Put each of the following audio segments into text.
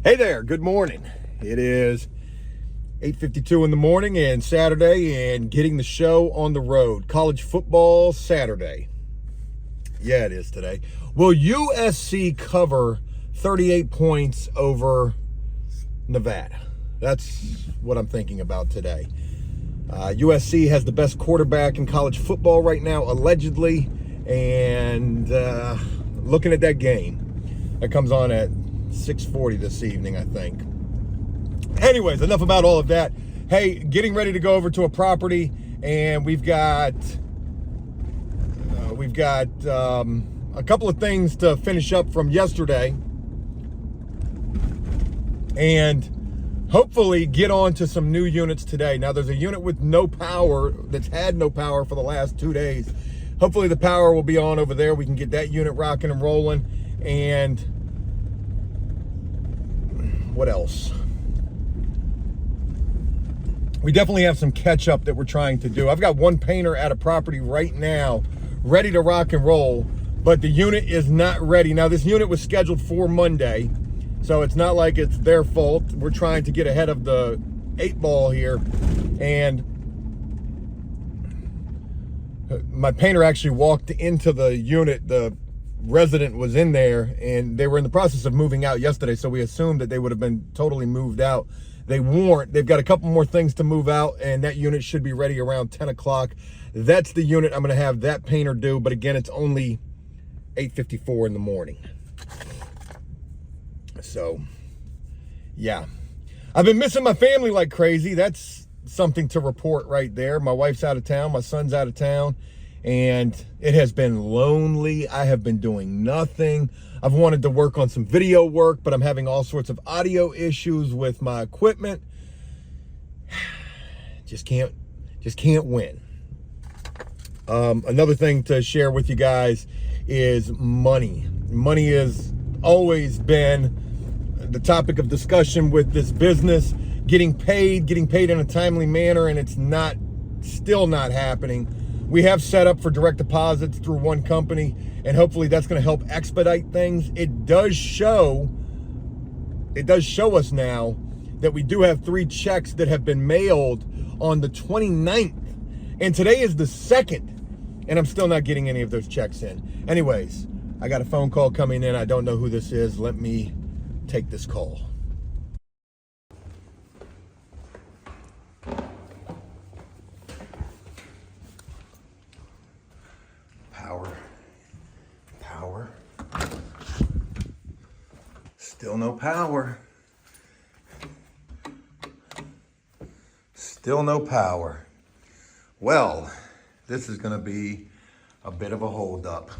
Hey there, good morning. It is 8:52 in the morning and Saturday, and getting the show on the road. College football Saturday. Yeah, it is today. Will USC cover 38 points over Nevada? That's what I'm thinking about today. USC has the best quarterback in college football right now, allegedly, and looking at that game, that comes on at 6:40 this evening, I think. Anyways, enough about all of that. Hey, getting ready to go over to a property, and we've got a couple of things to finish up from yesterday, and hopefully get on to some new units today. Now, there's a unit with no power that's had no power for the last 2 days. Hopefully the power will be on over there. We can get that unit rocking and rolling. And what else? We definitely have some catch up that we're trying to do. I've got one painter at a property right now ready to rock and roll, but the unit is not ready. Now, this unit was scheduled for Monday, so it's not like it's their fault. We're trying to get ahead of the 8 ball here. And my painter actually walked into the unit. The resident was in there, and they were in the process of moving out yesterday, so we assumed that they would have been totally moved out. They weren't. They've got a couple more things to move out, and that unit should be ready around 10 o'clock. That's the unit I'm going to have that painter do, but again, it's only 8:54 in the morning. So, yeah. I've been missing my family like crazy. That's something to report right there. My wife's out of town. My son's out of town. And it has been lonely. I have been doing nothing. I've wanted to work on some video work, but I'm having all sorts of audio issues with my equipment. Just can't win. Another thing to share with you guys is money. Money has always been the topic of discussion with this business. Getting paid in a timely manner, and it's still not happening. We have set up for direct deposits through one company, and hopefully that's going to help expedite things. It does show us now that we do have 3 checks that have been mailed on the 29th, and today is the 2nd, and I'm still not getting any of those checks in. Anyways, I got a phone call coming in. I don't know who this is. Let me take this call. Power. Still no power. Still no power. Well, this is going to be a bit of a holdup.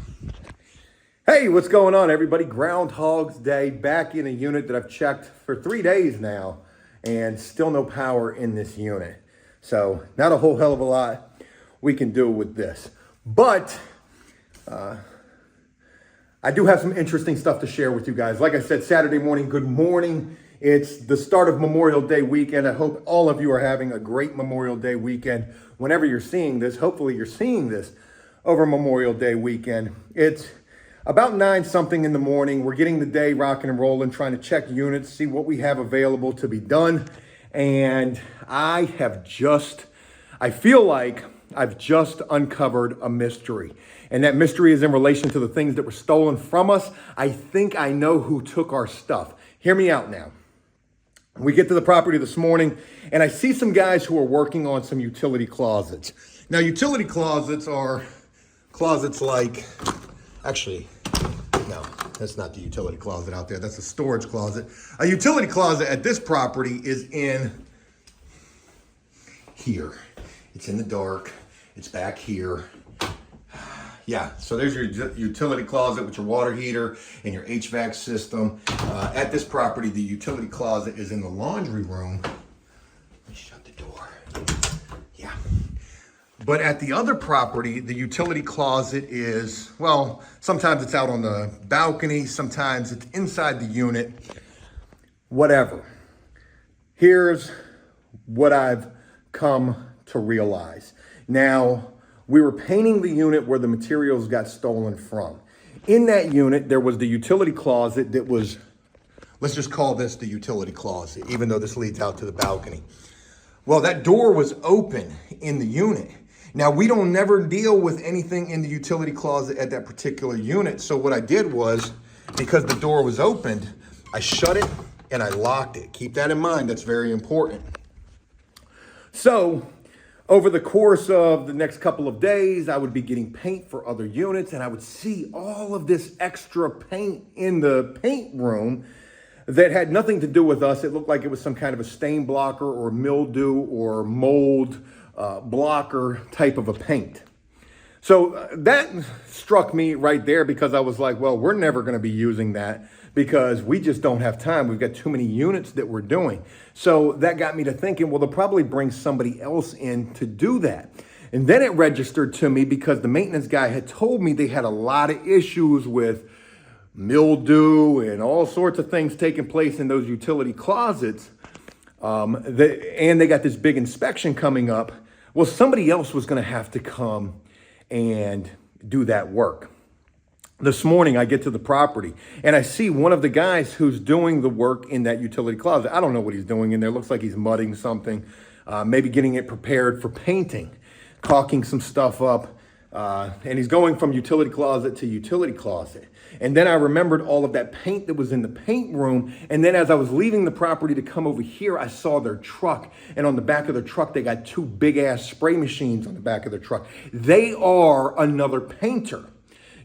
Hey, what's going on, everybody? Groundhog's Day, back in a unit that I've checked for 3 days now, and still no power in this unit. So not a whole hell of a lot we can do with this. But I do have some interesting stuff to share with you guys. Like I said, Saturday morning, good morning. It's the start of Memorial Day weekend. I hope all of you are having a great Memorial Day weekend. Whenever you're seeing this, hopefully you're seeing this over Memorial Day weekend. It's about 9-something in the morning. We're getting the day rocking and rolling, trying to check units, see what we have available to be done. And I feel like I've just uncovered a mystery. And that mystery is in relation to the things that were stolen from us. I think I know who took our stuff. Hear me out now. We get to the property this morning, and I see some guys who are working on some utility closets. Now, utility closets are closets like, actually, no, that's not the utility closet out there. That's a storage closet. A utility closet at this property is in here. It's in the dark. It's back here. Yeah, so there's your utility closet with your water heater and your HVAC system. At this property, the utility closet is in the laundry room. Let me shut the door. Yeah. But at the other property, the utility closet is, well, sometimes it's out on the balcony, sometimes it's inside the unit, whatever. Here's what I've come to realize. Now, we were painting the unit where the materials got stolen from. In that unit, there was the utility closet that was Let's just call this the utility closet, even though this leads out to the balcony. Well, that door was open in the unit. Now, we don't never deal with anything in the utility closet at that particular unit. So what I did was, because the door was opened, I shut it and I locked it. Keep that in mind, that's very important. So over the course of the next couple of days, I would be getting paint for other units, and I would see all of this extra paint in the paint room that had nothing to do with us. It looked like it was some kind of a stain blocker or mildew or mold blocker type of a paint. So that struck me right there, because I was like, well, we're never going to be using that because we just don't have time. We've got too many units that we're doing. So that got me to thinking, well, they'll probably bring somebody else in to do that. And then it registered to me, because the maintenance guy had told me they had a lot of issues with mildew and all sorts of things taking place in those utility closets. And they got this big inspection coming up. Well, somebody else was going to have to come and do that work. This morning, I get to the property and I see one of the guys who's doing the work in that utility closet. I don't know what he's doing in there. Looks like he's mudding something, maybe getting it prepared for painting, caulking some stuff up. And he's going from utility closet to utility closet. And then I remembered all of that paint that was in the paint room. And then as I was leaving the property to come over here, I saw their truck. And on the back of their truck, they got two big ass spray machines on the back of their truck. They are another painter.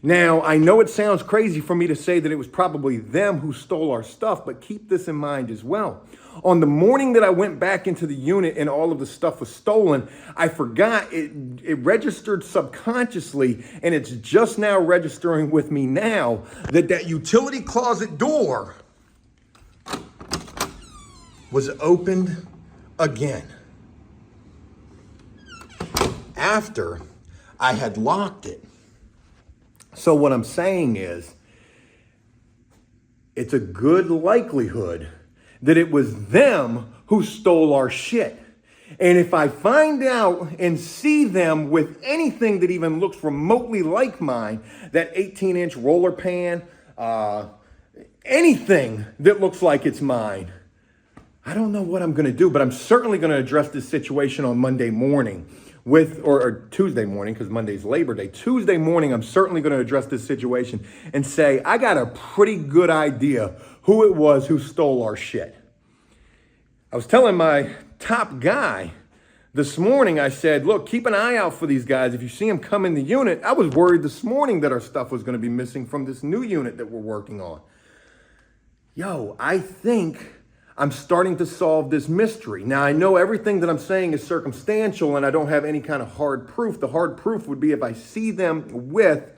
Now, I know it sounds crazy for me to say that it was probably them who stole our stuff, but keep this in mind as well. On the morning that I went back into the unit and all of the stuff was stolen, I forgot it registered subconsciously, and it's just now registering with me now that utility closet door was opened again after I had locked it. So what I'm saying is, it's a good likelihood that it was them who stole our shit. And if I find out and see them with anything that even looks remotely like mine, that 18-inch roller pan, anything that looks like it's mine, I don't know what I'm gonna do, but I'm certainly gonna address this situation on Monday morning or Tuesday morning, because Monday's Labor Day. Tuesday morning, I'm certainly going to address this situation and say, I got a pretty good idea who it was who stole our shit. I was telling my top guy this morning, I said, look, keep an eye out for these guys. If you see them come in the unit, I was worried this morning that our stuff was going to be missing from this new unit that we're working on. Yo, I think I'm starting to solve this mystery. Now, I know everything that I'm saying is circumstantial and I don't have any kind of hard proof. The hard proof would be if I see them with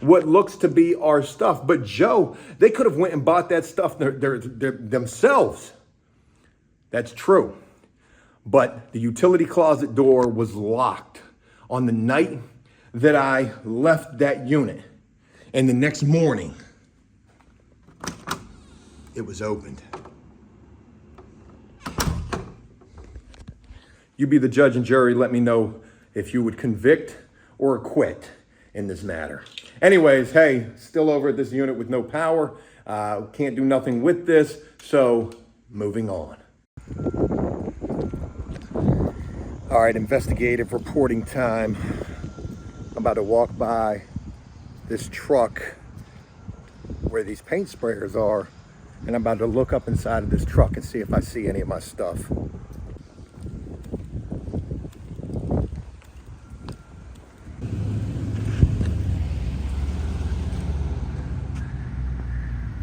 what looks to be our stuff. But Joe, they could have went and bought that stuff themselves. That's true. But the utility closet door was locked on the night that I left that unit. And the next morning, it was opened. You be the judge and jury. Let me know if you would convict or acquit in this matter. Anyways, hey, still over at this unit with no power. Can't do nothing with this. So moving on. All right, investigative reporting time. I'm about to walk by this truck where these paint sprayers are, and I'm about to look up inside of this truck and see if I see any of my stuff.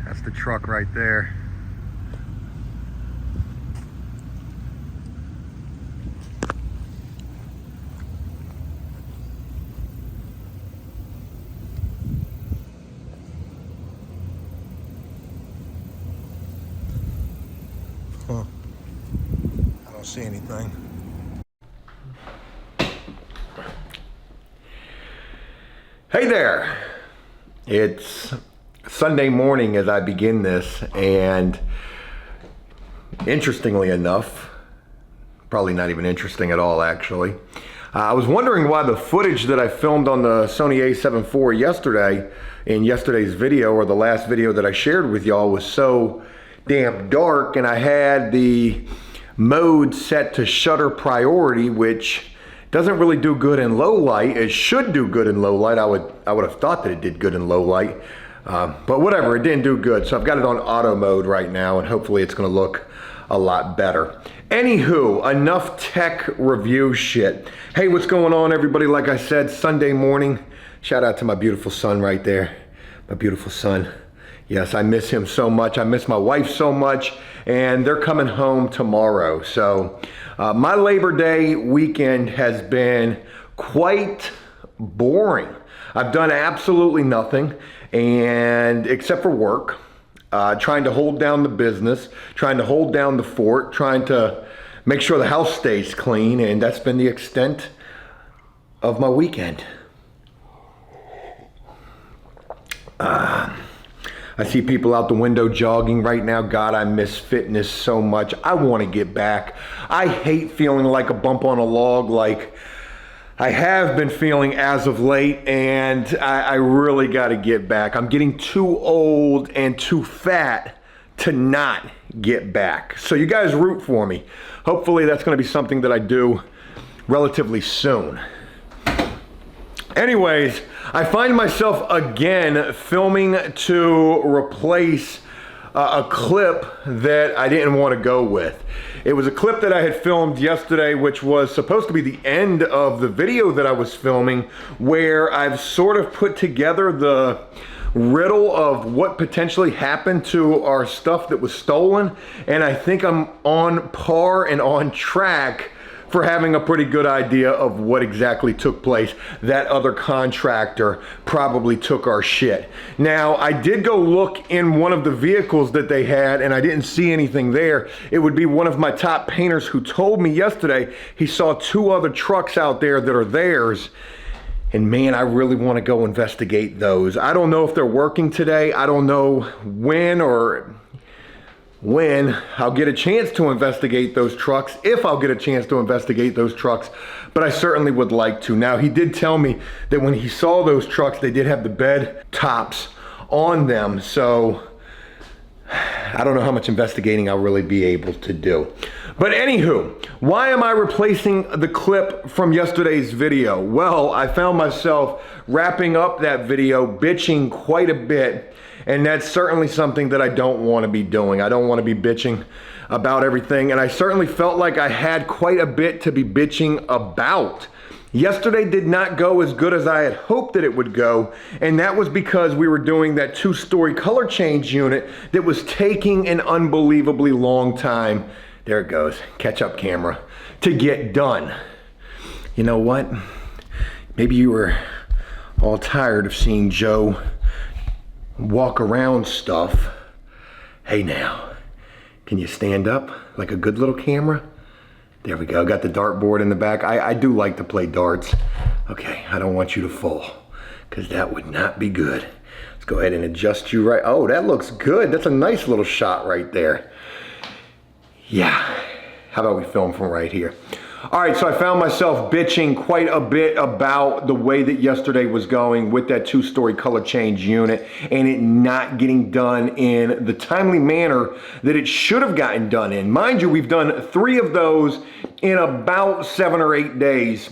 That's the truck right there. Huh. I don't see anything. Hey there. It's Sunday morning as I begin this, and interestingly enough, probably not even interesting at all actually, I was wondering why the footage that I filmed on the Sony a7 IV yesterday in yesterday's video, or the last video that I shared with y'all, was so damn dark, and I had the mode set to shutter priority, which doesn't really do good in low light. It should do good in low light. I would have thought that it did good in low light, but whatever, it didn't do good. So I've got it on auto mode right now, and hopefully it's gonna look a lot better. Anywho, enough tech review shit. Hey, what's going on, everybody? Like I said, Sunday morning. Shout out to my beautiful son right there. My beautiful son. Yes, I miss him so much. I miss my wife so much, and they're coming home tomorrow. So my Labor Day weekend has been quite boring. I've done absolutely nothing, and except for work. Trying to hold down the business, trying to hold down the fort, trying to make sure the house stays clean, and that's been the extent of my weekend. I see people out the window jogging right now. God, I miss fitness so much. I want to get back. I hate feeling like a bump on a log like I have been feeling as of late, and I really got to get back. I'm getting too old and too fat to not get back. So you guys root for me. Hopefully that's going to be something that I do relatively soon. Anyways, I find myself again filming to replace a clip that I didn't want to go with. It was a clip that I had filmed yesterday, which was supposed to be the end of the video that I was filming, where I've sort of put together the riddle of what potentially happened to our stuff that was stolen, and I think I'm on par and on track for having a pretty good idea of what exactly took place. That other contractor probably took our shit. Now, I did go look in one of the vehicles that they had, and I didn't see anything there. It would be one of my top painters who told me yesterday he saw 2 other trucks out there that are theirs. And man, I really want to go investigate those. I don't know if they're working today. I don't know when I'll get a chance to investigate those trucks, if I'll get a chance to investigate those trucks, but I certainly would like to. Now, he did tell me that when he saw those trucks, they did have the bed tops on them, so I don't know how much investigating I'll really be able to do. But anywho, why am I replacing the clip from yesterday's video? Well, I found myself wrapping up that video bitching quite a bit, and that's certainly something that I don't want to be doing. I don't want to be bitching about everything, and I certainly felt like I had quite a bit to be bitching about. Yesterday did not go as good as I had hoped that it would go, and that was because we were doing that 2-story color change unit that was taking an unbelievably long time. There it goes, catch up camera, to get done. You know what? Maybe you were all tired of seeing Joe walk around stuff. Hey now, can you stand up like a good little camera? There we go, got the dartboard in the back. I do like to play darts. Okay, I don't want you to fall, because that would not be good. Let's go ahead and adjust you right. Oh, that looks good. That's a nice little shot right there. Yeah, how about we film from right here? All right, so I found myself bitching quite a bit about the way that yesterday was going with that 2-story color change unit and it not getting done in the timely manner that it should have gotten done in. Mind you, we've done 3 of those in about 7 or 8 days.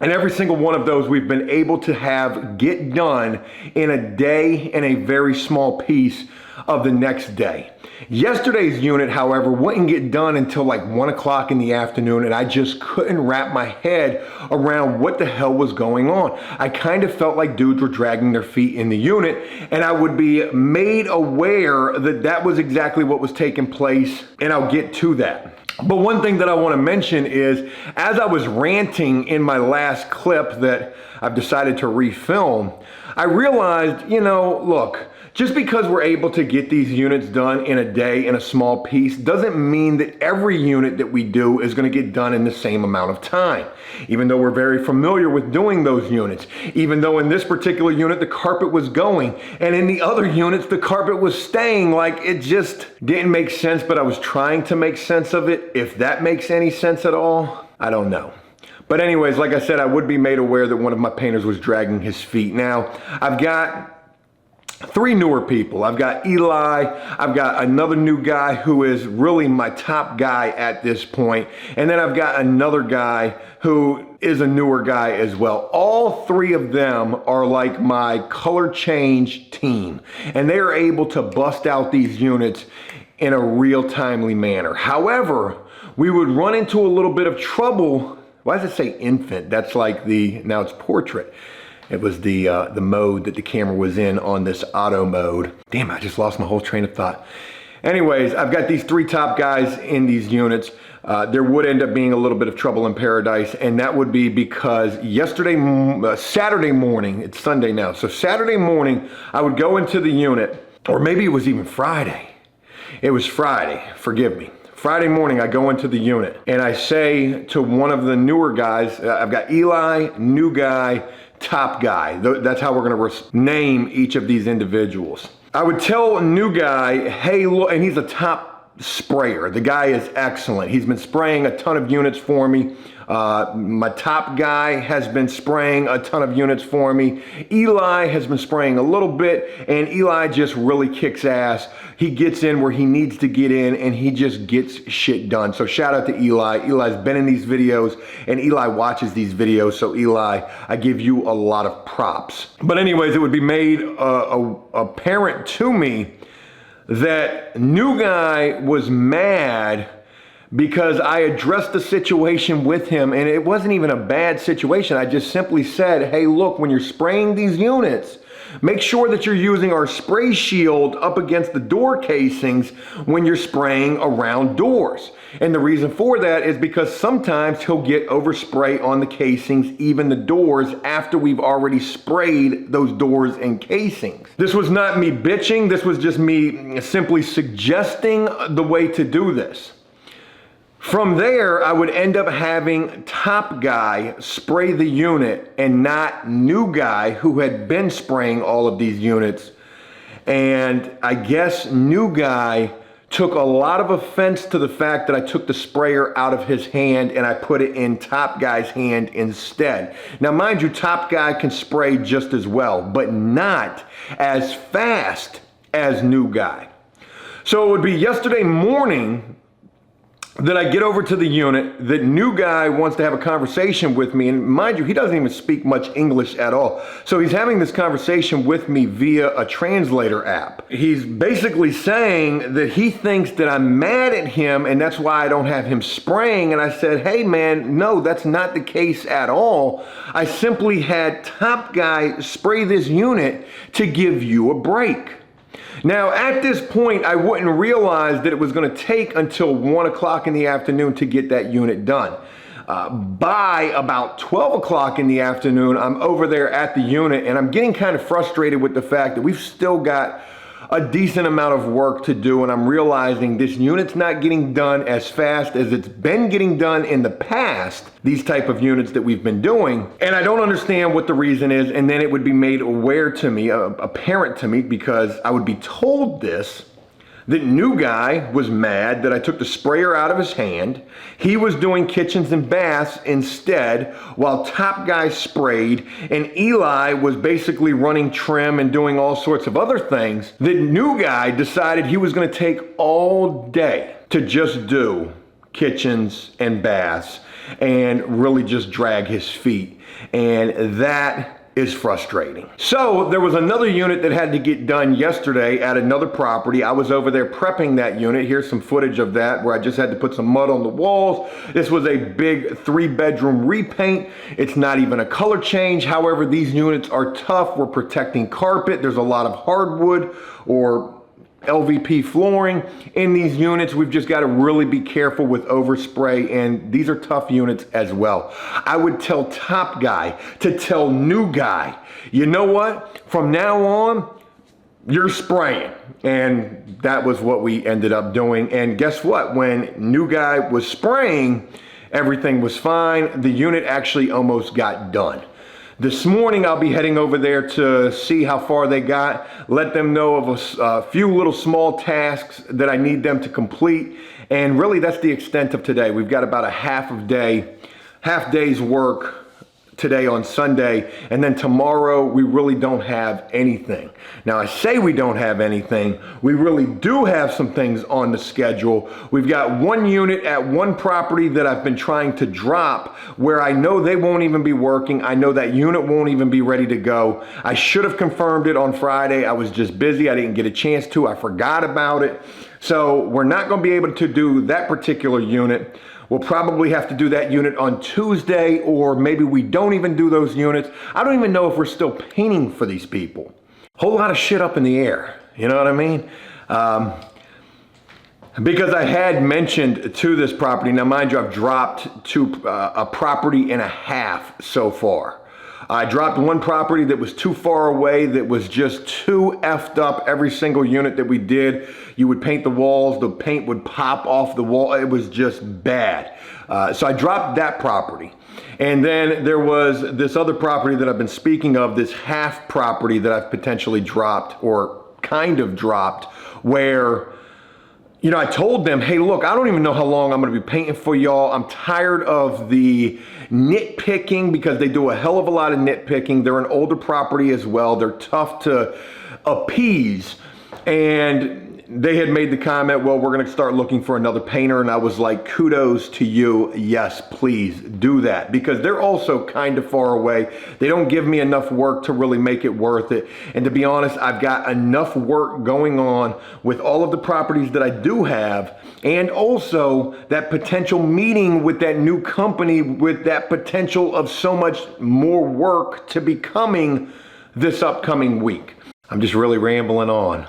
And every single one of those we've been able to have get done in a day and a very small piece of the next day. Yesterday's unit, however, wouldn't get done until like 1 o'clock in the afternoon, and I just couldn't wrap my head around what the hell was going on. I kind of felt like dudes were dragging their feet in the unit, and I would be made aware that that was exactly what was taking place, and I'll get to that. But one thing that I want to mention is, as I was ranting in my last clip that I've decided to refilm, I realized, you know, look, just because we're able to get these units done in a day in a small piece doesn't mean that every unit that we do is going to get done in the same amount of time. Even though we're very familiar with doing those units, even though in this particular unit the carpet was going, and in the other units the carpet was staying, like it just didn't make sense, but I was trying to make sense of it. If that makes any sense at all, I don't know. But anyways, like I said, I would be made aware that one of my painters was dragging his feet. Now, I've got three newer people. I've got Eli, I've got another new guy who is really my top guy at this point, and then I've got another guy who is a newer guy as well. All three of them are like my color change team, and they are able to bust out these units in a real timely manner. However, we would run into a little bit of trouble. Why does it say infant? That's like now it's portrait. It was the mode that the camera was in on this auto mode. Damn, I just lost my whole train of thought. Anyways, I've got these three top guys in these units. There would end up being a little bit of trouble in paradise, and that would be because Saturday morning, it's Sunday now, so Saturday morning, I would go into the unit, or maybe it was even Friday. It was Friday, forgive me. Friday morning, I go into the unit, and I say to one of the newer guys, I've got Eli, new guy, top guy. That's how we're gonna name each of these individuals. I would tell a new guy, hey, look, and he's a top sprayer. The guy is excellent. He's been spraying a ton of units for me. My top guy has been spraying a ton of units for me. Eli has been spraying a little bit, and Eli just really kicks ass. He gets in where he needs to get in, and he just gets shit done. So shout out to Eli. Eli's been in these videos, and Eli watches these videos. So Eli, I give you a lot of props. But anyways, it would be made apparent to me that new guy was mad because I addressed the situation with him, and it wasn't even a bad situation. I just simply said, hey, look, when you're spraying these units, make sure that you're using our spray shield up against the door casings when you're spraying around doors. And the reason for that is because sometimes he'll get overspray on the casings, even the doors, after we've already sprayed those doors and casings. This was not me bitching. This was just me simply suggesting the way to do this. From there, I would end up having top guy spray the unit and not new guy who had been spraying all of these units. And I guess new guy took a lot of offense to the fact that I took the sprayer out of his hand and I put it in top guy's hand instead. Now, mind you, top guy can spray just as well, but not as fast as new guy. So it would be yesterday morning that I get over to the unit, that new guy wants to have a conversation with me, and mind you, he doesn't even speak much English at all. So he's having this conversation with me via a translator app. He's basically saying that he thinks that I'm mad at him and that's why I don't have him spraying. And I said, hey man, no, that's not the case at all. I simply had top guy spray this unit to give you a break. Now, at this point, I wouldn't realize that it was going to take until 1 o'clock in the afternoon to get that unit done. By about 12 o'clock in the afternoon, I'm over there at the unit, and I'm getting kind of frustrated with the fact that we've still got a decent amount of work to do, and I'm realizing this unit's not getting done as fast as it's been getting done in the past, these type of units that we've been doing, and I don't understand what the reason is. And then it would be made aware to me, apparent to me, because I would be told this, that new guy was mad that I took the sprayer out of his hand. He was doing kitchens and baths instead, while top guy sprayed, and Eli was basically running trim and doing all sorts of other things. That new guy decided he was going to take all day to just do kitchens and baths and really just drag his feet, and that is frustrating. So there was another unit that had to get done yesterday at another property. I was over there prepping that unit. Here's some footage of that where I just had to put some mud on the walls. This was a big 3-bedroom repaint. It's not even a color change. However, these units are tough. We're protecting carpet. There's a lot of hardwood or LVP flooring in these units. We've just got to really be careful with overspray, and these are tough units as well. I would tell top guy to tell new guy, you know what, from now on, you're spraying. And that was what we ended up doing. And guess what? When new guy was spraying, everything was fine. The unit actually almost got done. This morning, I'll be heading over there to see how far they got, let them know of a few little small tasks that I need them to complete. And really, that's the extent of today. We've got about a half day's work today on Sunday, and then tomorrow we really don't have anything. Now I say we don't have anything, we really do have some things on the schedule. We've got one unit at one property that I've been trying to drop where I know they won't even be working. I know that unit won't even be ready to go. I should have confirmed it on Friday. I was just busy, I didn't get a chance to, I forgot about it. So we're not gonna be able to do that particular unit. We'll probably have to do that unit on Tuesday, or maybe we don't even do those units. I don't even know if we're still painting for these people. Whole lot of shit up in the air, you know what I mean? Because I had mentioned to this property, now mind you, I've dropped to a property and a half so far. I dropped one property that was too far away, that was just too effed up. Every single unit that we did, you would paint the walls, the paint would pop off the wall. It was just bad. So I dropped that property. And then there was this other property that I've been speaking of, this half property that I've potentially dropped, or kind of dropped, where, you know, I told them, hey, look, I don't even know how long I'm gonna be painting for y'all. I'm tired of the nitpicking, because they do a hell of a lot of nitpicking. They're an older property as well. They're tough to appease. And they had made the comment, well, we're gonna start looking for another painter. And I was like, kudos to you. Yes, please do that, because they're also kind of far away. They don't give me enough work to really make it worth it. And to be honest, I've got enough work going on with all of the properties that I do have, and also that potential meeting with that new company, with that potential of so much more work to be coming this upcoming week. I'm just really rambling on.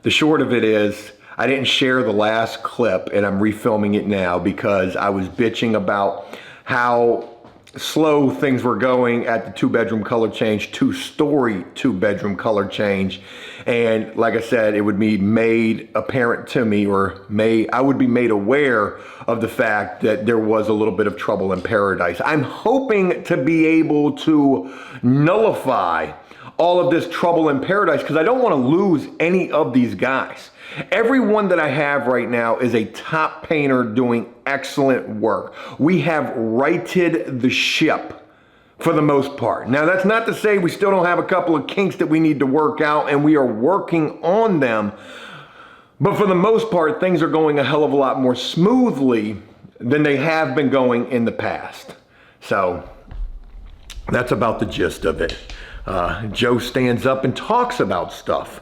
The short of it is, I didn't share the last clip, and I'm refilming it now because I was bitching about how slow things were going at the 2-bedroom color change, 2-story 2-bedroom color change. And like I said, it would be made apparent to me, or I would be made aware of the fact that there was a little bit of trouble in paradise. I'm hoping to be able to nullify all of this trouble in paradise, because I don't want to lose any of these guys. Everyone that I have right now is a top painter doing excellent work. We have righted the ship for the most part. Now, that's not to say we still don't have a couple of kinks that we need to work out, and we are working on them. But for the most part, things are going a hell of a lot more smoothly than they have been going in the past. So that's about the gist of it. Joe stands up and talks about stuff.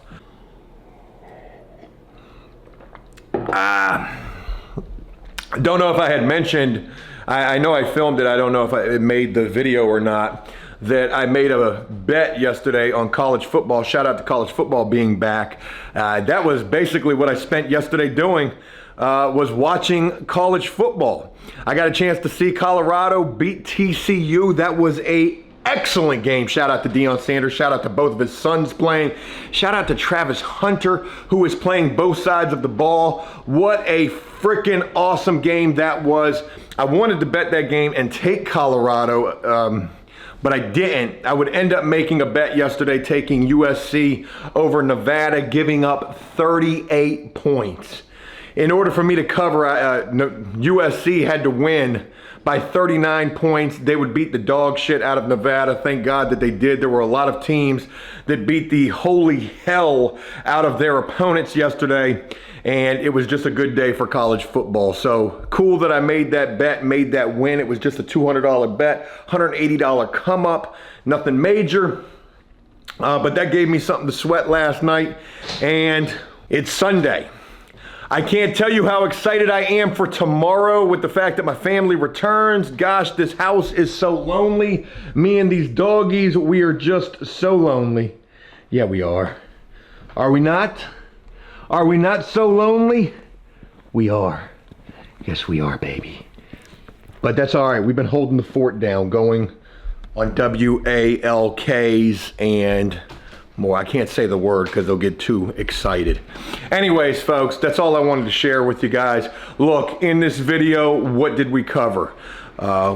Don't know if I had mentioned, I know I filmed it, I don't know if I made the video or not, that I made a bet yesterday on college football. Shout out to college football being back. That was basically what I spent yesterday doing, was watching college football. I got a chance to see Colorado beat TCU. That was a excellent game. Shout out to Deion Sanders. Shout out to both of his sons playing. Shout out to Travis Hunter, who is playing both sides of the ball. What a freaking awesome game that was. I wanted to bet that game and take Colorado, but I didn't. I would end up making a bet yesterday, taking USC over Nevada, giving up 38 points. In order for me to cover, USC had to win by 39 points. They would beat the dog shit out of Nevada. Thank God that they did. There were a lot of teams that beat the holy hell out of their opponents yesterday, and it was just a good day for college football. So cool that I made that bet, made that win. It was just a $200 bet, $180 come up, nothing major, but that gave me something to sweat last night, and it's Sunday. I can't tell you how excited I am for tomorrow with the fact that my family returns. Gosh, this house is so lonely. Me and these doggies, we are just so lonely. Yeah, we are. Are we not? Are we not so lonely? We are. Yes, we are, baby. But that's all right. We've been holding the fort down, going on WALKs and more. I can't say the word because they'll get too excited. Anyways, folks, that's all I wanted to share with you guys. Look, in this video, what did we cover?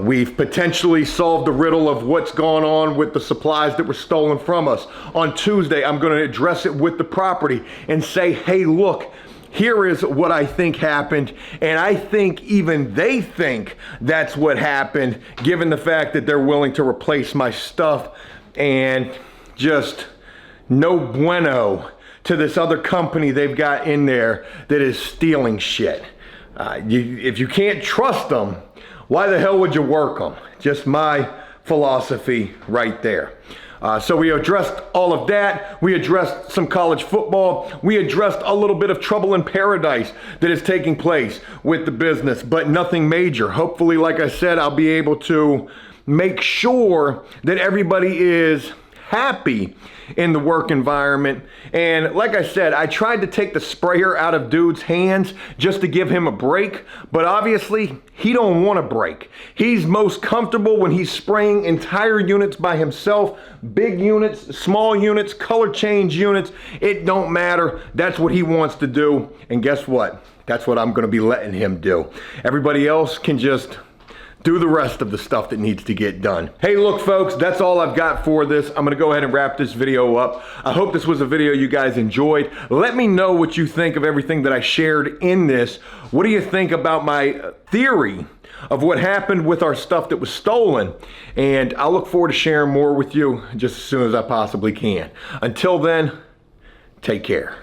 We've potentially solved the riddle of what's gone on with the supplies that were stolen from us. On Tuesday, I'm going to address it with the property and say, hey, look, here is what I think happened, and I think even they think that's what happened, given the fact that they're willing to replace my stuff, and just no bueno to this other company they've got in there that is stealing shit. If you can't trust them, why the hell would you work them? Just my philosophy right there. So we addressed all of that. We addressed some college football. We addressed a little bit of trouble in paradise that is taking place with the business, but nothing major. Hopefully, like I said, I'll be able to make sure that everybody is happy in the work environment. And like I said, I tried to take the sprayer out of dude's hands just to give him a break, but obviously he don't want a break. He's most comfortable when he's spraying entire units by himself, big units, small units, color change units, it don't matter. That's what he wants to do. And guess what? That's what I'm gonna be letting him do. Everybody else can just do the rest of the stuff that needs to get done. Hey, look folks, that's all I've got for this. I'm gonna go ahead and wrap this video up. I hope this was a video you guys enjoyed. Let me know what you think of everything that I shared in this. What do you think about my theory of what happened with our stuff that was stolen? And I'll look forward to sharing more with you just as soon as I possibly can. Until then, take care.